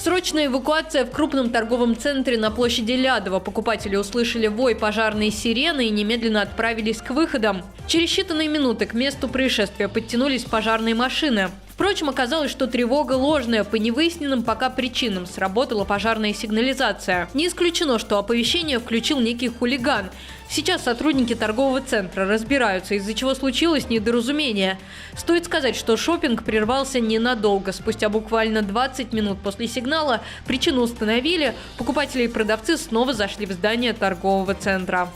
Срочная эвакуация в крупном торговом центре на площади Лядова. Покупатели услышали вой пожарной сирены и немедленно отправились к выходам. Через считанные минуты к месту происшествия подтянулись пожарные машины. Впрочем, оказалось, что тревога ложная. По невыясненным пока причинам сработала пожарная сигнализация. Не исключено, что оповещение включил некий хулиган. Сейчас сотрудники торгового центра разбираются, из-за чего случилось недоразумение. Стоит сказать, что шопинг прервался ненадолго. Спустя буквально 20 минут после сигнала причину установили. Покупатели и продавцы снова зашли в здание торгового центра.